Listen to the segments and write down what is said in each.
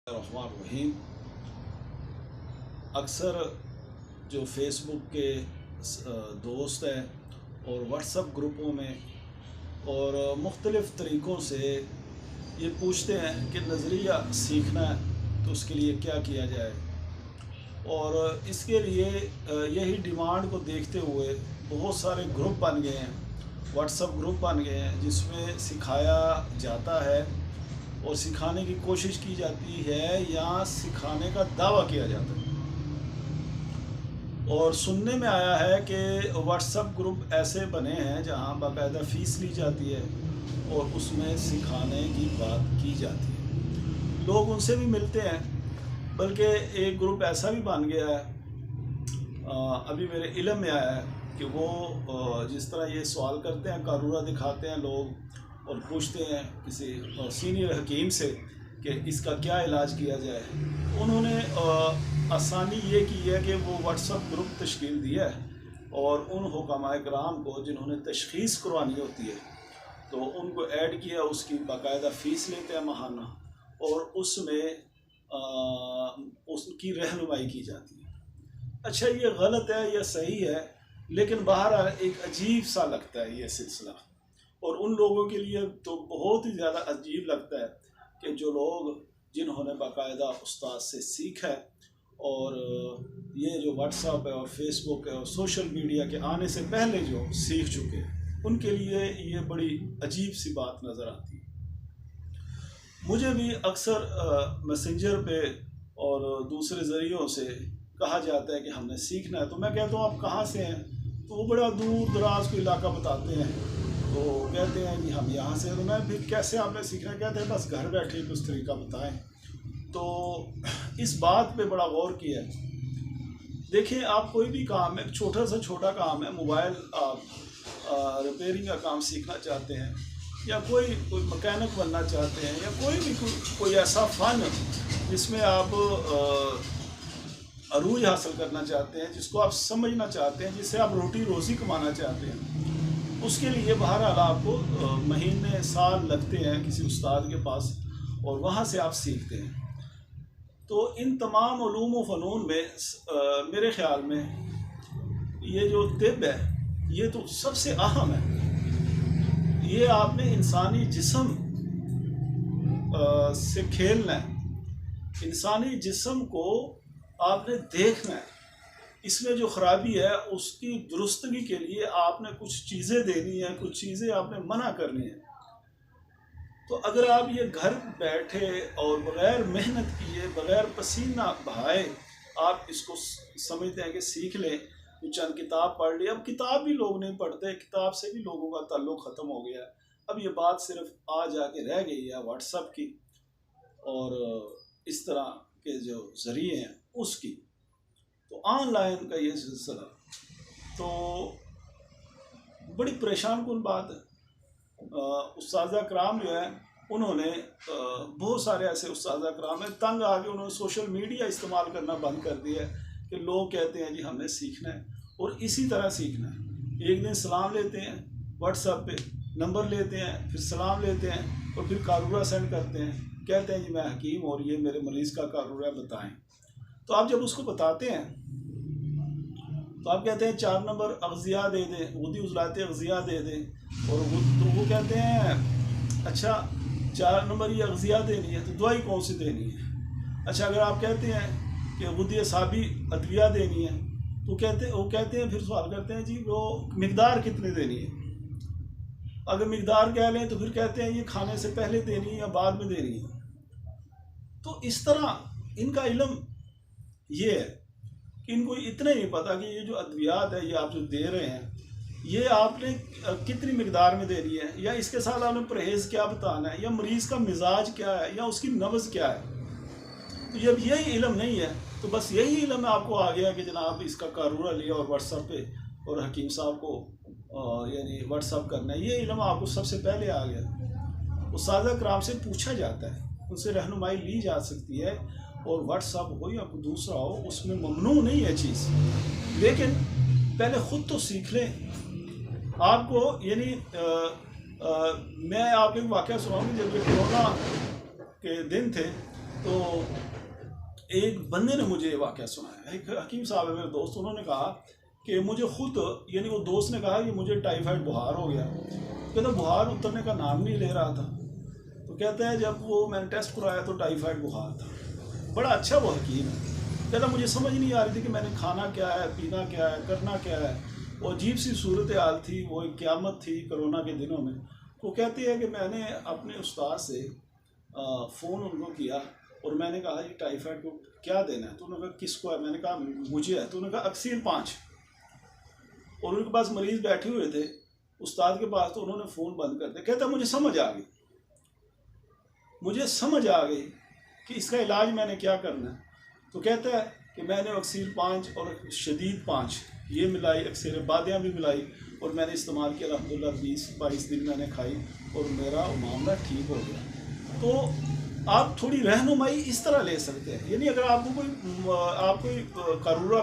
الرحمن الرحیم۔ اکثر جو فیس بک کے دوست ہیں اور واٹس ایپ گروپوں میں اور مختلف طریقوں سے یہ پوچھتے ہیں کہ نظریہ سیکھنا ہے تو اس کے لیے کیا کیا جائے، اور اس کے لیے یہی ڈیمانڈ کو دیکھتے ہوئے بہت سارے گروپ بن گئے ہیں، واٹس ایپ گروپ بن گئے ہیں جس میں سکھایا جاتا ہے اور سکھانے کی کوشش کی جاتی ہے یا سکھانے کا دعویٰ کیا جاتا ہے۔ اور سننے میں آیا ہے کہ واٹس ایپ گروپ ایسے بنے ہیں جہاں باقاعدہ فیس لی جاتی ہے اور اس میں سکھانے کی بات کی جاتی ہے، لوگ ان سے بھی ملتے ہیں، بلکہ ایک گروپ ایسا بھی بن گیا ہے، ابھی میرے علم میں آیا ہے کہ وہ جس طرح یہ سوال کرتے ہیں، قارورہ دکھاتے ہیں لوگ اور پوچھتے ہیں کسی سینئر حکیم سے کہ اس کا کیا علاج کیا جائے، انہوں نے آسانی یہ کی ہے کہ وہ واٹس ایپ گروپ تشکیل دیا ہے اور ان حکماء کرام کو جنہوں نے تشخیص کروانی ہوتی ہے تو ان کو ایڈ کیا، اس کی باقاعدہ فیس لیتے ہیں ماہانہ، اور اس میں اس کی رہنمائی کی جاتی ہے۔ اچھا، یہ غلط ہے یا صحیح ہے، لیکن بہرحال ایک عجیب سا لگتا ہے یہ سلسلہ، اور ان لوگوں کے لیے تو بہت ہی زیادہ عجیب لگتا ہے کہ جو لوگ جنہوں نے باقاعدہ استاد سے سیکھا ہے، اور یہ جو واٹس ایپ ہے اور فیس بک ہے اور سوشل میڈیا کے آنے سے پہلے جو سیکھ چکے ہیں، ان کے لیے یہ بڑی عجیب سی بات نظر آتی ہے۔ مجھے بھی اکثر میسنجر پہ اور دوسرے ذریعوں سے کہا جاتا ہے کہ ہم نے سیکھنا ہے، تو میں کہتا ہوں آپ کہاں سے ہیں، تو وہ بڑا دور دراز کو علاقہ بتاتے ہیں، تو کہتے ہیں کہ ہم یہاں سے ہیں، تو میں پھر کیسے آپ نے سیکھنا، کہتے ہیں بس گھر بیٹھے کچھ طریقہ بتائیں۔ تو اس بات پہ بڑا غور کیا ہے۔ دیکھیں، آپ کوئی بھی کام ہے، چھوٹا سے چھوٹا کام ہے، موبائل آپ ریپیئرنگ کا کام سیکھنا چاہتے ہیں، یا کوئی مکینک بننا چاہتے ہیں، یا کوئی ایسا فن جس میں آپ عروج حاصل کرنا چاہتے ہیں، جس کو آپ سمجھنا چاہتے ہیں، جس سے آپ روٹی روزی کمانا چاہتے ہیں، اس کے لیے بہرحال آپ کو مہینے سال لگتے ہیں کسی استاد کے پاس، اور وہاں سے آپ سیکھتے ہیں۔ تو ان تمام علوم و فنون میں میرے خیال میں یہ جو طب ہے یہ تو سب سے اہم ہے۔ یہ آپ نے انسانی جسم سے کھیلنا ہے، انسانی جسم کو آپ نے دیکھنا ہے، اس میں جو خرابی ہے اس کی درستگی کے لیے آپ نے کچھ چیزیں دینی ہیں، کچھ چیزیں آپ نے منع کرنی ہیں۔ تو اگر آپ یہ گھر بیٹھے اور بغیر محنت کیے، بغیر پسینہ بہائے آپ اس کو سمجھتے ہیں کہ سیکھ لیں، کچھ چند کتاب پڑھ لی، اب کتاب بھی لوگ نہیں پڑھتے، کتاب سے بھی لوگوں کا تعلق ختم ہو گیا ہے، اب یہ بات صرف آ جا کے رہ گئی ہے واٹس ایپ کی اور اس طرح کے جو ذریعے ہیں اس کی۔ تو آن لائن کا یہ سلسلہ تو بڑی پریشان کن بات ہے۔ اساتذہ کرام جو ہے انہوں نے بہت سارے ایسے اساتذہ کرام ہیں، تنگ آ کے انہوں نے سوشل میڈیا استعمال کرنا بند کر دیا ہے کہ لوگ کہتے ہیں جی ہم نے سیکھنا ہے اور اسی طرح سیکھنا ہے۔ ایک دن سلام لیتے ہیں واٹس ایپ پہ، نمبر لیتے ہیں، پھر سلام لیتے ہیں اور پھر قارورہ سینڈ کرتے ہیں، کہتے ہیں جی میں حکیم اور یہ میرے مریض کا قارورہ بتائیں۔ تو آپ جب اس کو بتاتے ہیں تو آپ کہتے ہیں 4 نمبر اغذیہ دے دیں، غدی عضلات اغذیہ دے دیں، اور تو وہ کہتے ہیں اچھا 4 نمبر یہ اغذیہ دینی ہے تو دوائی کون سی دینی ہے؟ اچھا اگر آپ کہتے ہیں کہ غدی اعصابی ادویہ دینی ہے تو وہ کہتے ہیں، پھر سوال کرتے ہیں جی وہ مقدار کتنی دینی ہے؟ اگر مقدار کہہ لیں تو پھر کہتے ہیں یہ کھانے سے پہلے دینی ہے یا بعد میں دینی ہے۔ تو اس طرح ان کا علم یہ ہے کہ ان کو اتنا ہی نہیں پتا کہ یہ جو ادویات ہے یہ آپ جو دے رہے ہیں یہ آپ نے کتنی مقدار میں دینی ہے، یا اس کے ساتھ آپ نے پرہیز کیا بتانا ہے، یا مریض کا مزاج کیا ہے، یا اس کی نبض کیا ہے۔ تو جب یہی علم نہیں ہے تو بس یہی علم آپ کو آ گیا کہ جناب اس کا قارورہ لیا اور واٹس ایپ پہ اور حکیم صاحب کو یعنی واٹس ایپ کرنا ہے، یہ علم آپ کو سب سے پہلے آ گیا۔ اساتذہ کرام سے پوچھا جاتا ہے، ان سے رہنمائی لی جا سکتی ہے، اور واٹس ایپ ہو یا کوئی دوسرا ہو اس میں ممنوع نہیں ہے چیز، لیکن پہلے خود تو سیکھ لیں۔ آپ کو یعنی میں آپ کو ایک واقعہ سناؤں گی، جب یہ کورونا کے دن تھے تو ایک بندے نے مجھے یہ واقعہ سنایا، ایک حکیم صاحب ہے میرے دوست، انہوں نے کہا کہ مجھے خود، یعنی وہ دوست نے کہا کہ مجھے ٹائیفائڈ بخار ہو گیا، کہتا بخار اترنے کا نام نہیں لے رہا تھا، تو کہتا ہے جب وہ میں نے ٹیسٹ کرایا تو ٹائیفائڈ بخار تھا۔ بڑا اچھا وہ حکیم ہے، کہتا مجھے سمجھ نہیں آ رہی تھی کہ میں نے کھانا کیا ہے، پینا کیا ہے، کرنا کیا ہے، وہ عجیب سی صورتحال تھی، وہ ایک قیامت تھی کرونا کے دنوں میں۔ وہ کہتے ہیں کہ میں نے اپنے استاد سے فون ان کو کیا اور میں نے کہا یہ ٹائیفائڈ کو کیا دینا ہے، تو انہوں نے کہا کس کو ہے، میں نے کہا مجھے ہے، تو انہوں نے کہا اکسیل 5، اور ان کے پاس مریض بیٹھے ہوئے تھے استاد کے پاس، تو انہوں نے فون بند کر دیا۔ کہتا مجھے سمجھ آ گئی کہ اس کا علاج میں نے کیا کرنا ہے، تو کہتا ہے کہ میں نے اکسیل 5 اور شدید 5 یہ ملائی، اکسیر بادیاں بھی ملائی اور میں نے استعمال کیا، الحمدللہ 20-22 دن میں نے کھائی اور میرا معاملہ ٹھیک ہو گیا۔ تو آپ تھوڑی رہنمائی اس طرح لے سکتے ہیں، یعنی اگر آپ کو کوئی قارورہ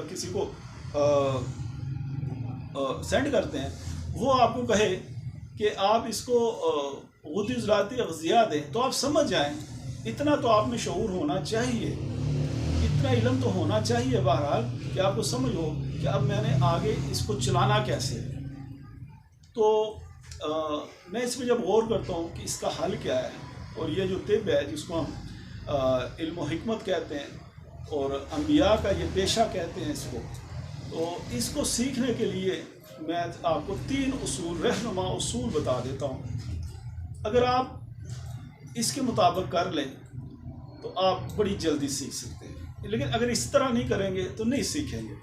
کسی کو سینڈ کرتے ہیں، وہ آپ کو کہے کہ آپ اس کو غدی ذراتی اغذیہ دیں، تو آپ سمجھ جائیں، اتنا تو آپ میں شعور ہونا چاہیے، اتنا علم تو ہونا چاہیے بہرحال کہ آپ کو سمجھ ہو کہ اب میں نے آگے اس کو چلانا کیسے ہے۔ تو میں اس پہ جب غور کرتا ہوں کہ اس کا حل کیا ہے، اور یہ جو طب ہے جس کو ہم علم و حکمت کہتے ہیں اور انبیاء کا یہ پیشہ کہتے ہیں اس کو، تو اس کو سیکھنے کے لیے میں آپ کو 3 اصول، رہنما اصول بتا دیتا ہوں۔ اگر آپ اس کے مطابق کر لیں تو آپ بڑی جلدی سیکھ سکتے ہیں، لیکن اگر اس طرح نہیں کریں گے تو نہیں سیکھیں گے۔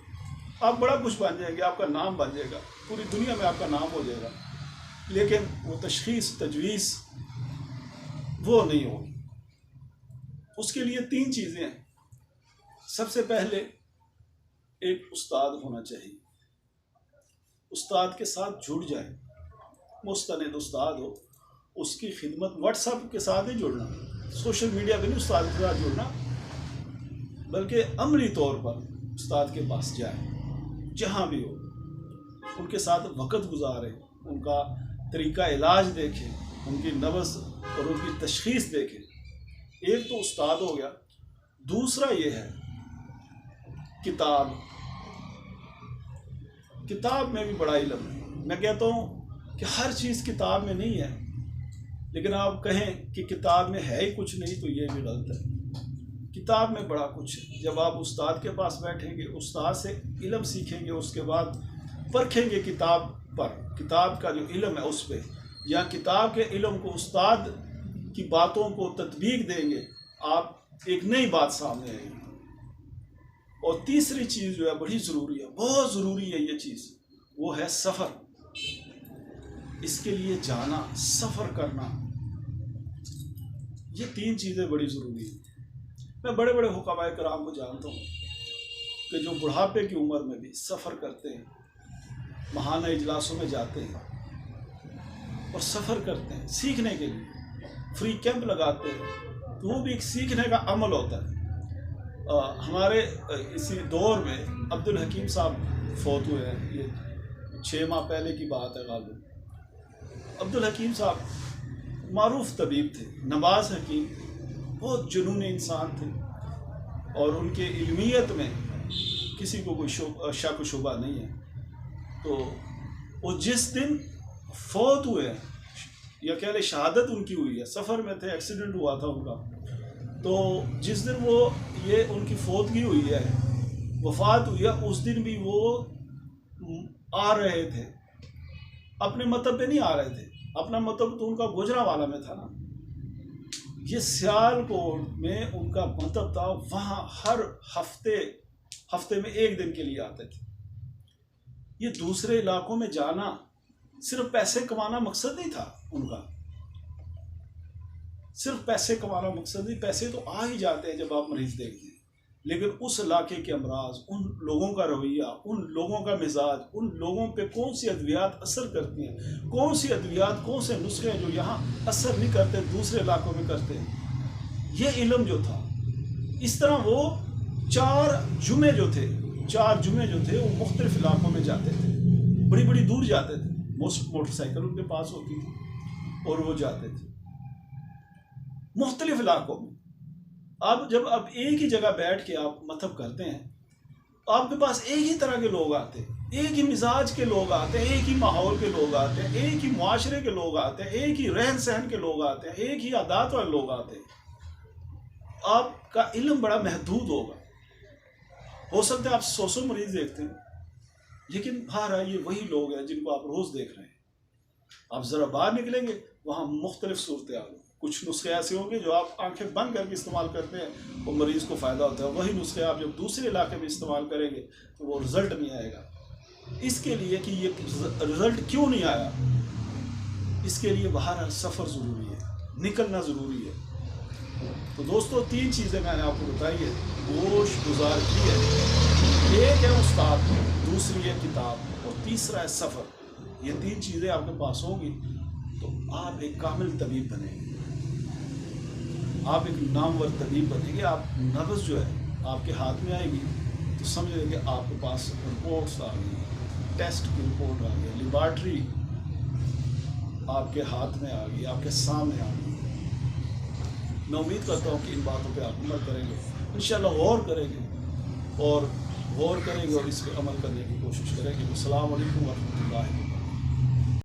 آپ بڑا کچھ بن جائیں گے، آپ کا نام بن جائے گا، پوری دنیا میں آپ کا نام ہو جائے گا، لیکن وہ تشخیص، تجویز وہ نہیں ہوگی۔ اس کے لیے 3 چیزیں ہیں۔ سب سے پہلے ایک استاد ہونا چاہیے، استاد کے ساتھ جڑ جائیں، مستند استاد ہو، اس کی خدمت، واٹس ایپ کے ساتھ نہیں جڑنا، سوشل میڈیا پہ نہیں استاد کے ساتھ جڑنا، بلکہ عملی طور پر استاد کے پاس جائیں، جہاں بھی ہو، ان کے ساتھ وقت گزاریں، ان کا طریقہ علاج دیکھیں، ان کی نبض اور ان کی تشخیص دیکھیں۔ ایک تو استاد ہو گیا۔ دوسرا یہ ہے کتاب میں بھی بڑا علم ہے۔ میں کہتا ہوں کہ ہر چیز کتاب میں نہیں ہے، لیکن آپ کہیں کہ کتاب میں ہے ہی کچھ نہیں تو یہ بھی غلط ہے۔ کتاب میں بڑا کچھ ہے۔ جب آپ استاد کے پاس بیٹھیں گے، استاد سے علم سیکھیں گے، اس کے بعد پرکھیں گے کتاب پر، کتاب کا جو علم ہے اس پہ، یا کتاب کے علم کو، استاد کی باتوں کو تطبیق دیں گے، آپ ایک نئی بات سامنے آئے گی۔ اور تیسری چیز جو ہے بڑی ضروری ہے، بہت ضروری ہے یہ چیز، وہ ہے سفر۔ اس کے لیے جانا، سفر کرنا، یہ 3 چیزیں بڑی ضروری ہیں۔ میں بڑے بڑے حکماء کرام کو جانتا ہوں کہ جو بڑھاپے کی عمر میں بھی سفر کرتے ہیں، ماہانہ اجلاسوں میں جاتے ہیں اور سفر کرتے ہیں سیکھنے کے لیے، فری کیمپ لگاتے ہیں، تو وہ بھی ایک سیکھنے کا عمل ہوتا ہے۔ ہمارے اسی دور میں عبدالحکیم صاحب فوت ہوئے ہیں، یہ 6 ماہ پہلے کی بات ہے غالباً۔ عبدالحکیم صاحب معروف طبیب تھے، نواز حکیم، بہت جنونی انسان تھے، اور ان کے علمیت میں کسی کو کوئی شک و شبہ نہیں ہے۔ تو وہ جس دن فوت ہوئے ہیں، یا کہہ لیں شہادت ان کی ہوئی ہے، سفر میں تھے، ایکسیڈنٹ ہوا تھا ان کا، تو جس دن وہ یہ ان کی فوتگی ہوئی ہے، وفات ہوئی ہے، اس دن بھی وہ آ رہے تھے، اپنے مطب پہ نہیں آ رہے تھے، اپنا مطب تو ان کا گوجرانوالہ میں تھا نا، یہ سیالکوٹ میں ان کا مطب تھا، وہاں ہر ہفتے میں 1 دن کے لیے آتے تھے۔ یہ دوسرے علاقوں میں جانا صرف پیسے کمانا مقصد نہیں تھا ان کا، صرف پیسے کمانا مقصد نہیں، پیسے تو آ ہی جاتے ہیں جب آپ مریض دیکھتے ہیں، لیکن اس علاقے کے امراض، ان لوگوں کا رویہ، ان لوگوں کا مزاج، ان لوگوں پہ کون سی ادویات اثر کرتی ہیں، کون سی ادویات، کون سے نسخے ہیں جو یہاں اثر نہیں کرتے، دوسرے علاقوں میں کرتے ہیں، یہ علم جو تھا۔ اس طرح وہ 4 جمعے جو تھے وہ مختلف علاقوں میں جاتے تھے، بڑی دور جاتے تھے، موٹر سائیکل ان کے پاس ہوتی تھی اور وہ جاتے تھے مختلف علاقوں میں۔ اب جب آپ ایک ہی جگہ بیٹھ کے آپ مطلب کرتے ہیں، آپ کے پاس ایک ہی طرح کے لوگ آتے ہیں، ایک ہی مزاج کے لوگ آتے ہیں، ایک ہی ماحول کے لوگ آتے ہیں، ایک ہی معاشرے کے لوگ آتے ہیں، ایک ہی رہن سہن کے لوگ آتے ہیں، ایک ہی عادات والے لوگ آتے ہیں۔ آپ کا علم بڑا محدود ہوگا، ہو سکتا ہے آپ 100 مریض دیکھتے ہیں، لیکن باہر یہ وہی لوگ ہیں جن کو آپ روز دیکھ رہے ہیں۔ آپ ذرا باہر نکلیں گے، وہاں مختلف صورتحال ہوں، کچھ نسخے ایسے ہوں گے جو آپ آنکھیں بند کر کے استعمال کرتے ہیں، وہ مریض کو فائدہ ہوتا ہے، وہی نسخے آپ جب دوسرے علاقے میں استعمال کریں گے تو وہ رزلٹ نہیں آئے گا۔ اس کے لیے کہ یہ رزلٹ کیوں نہیں آیا، اس کے لیے باہر سفر ضروری ہے، نکلنا ضروری ہے۔ تو دوستو 3 چیزیں میں نے آپ کو بتائی ہے، گوش گزار کی ہے، ایک ہے استاد، دوسری ہے کتاب، اور تیسرا ہے سفر۔ یہ 3 چیزیں آپ کے پاس ہوں گی تو آپ ایک کامل طبیب بنیں گے، آپ ایک نامور طبیب بنیں گے۔ آپ نبض جو ہے آپ کے ہاتھ میں آئے گی تو سمجھ لیں کہ آپ کے پاس رپورٹس آ گئی، ٹیسٹ کی رپورٹ آ گئی، لیبارٹری آپ کے ہاتھ میں آ گئی، آپ کے سامنے آ گئی۔ میں امید کرتا ہوں کہ ان باتوں پہ آپ عمل کریں گے، انشاءاللہ غور کریں گے، اور اس پہ عمل کرنے کی کوشش کریں گے۔ السلام علیکم ورحمۃ اللہ۔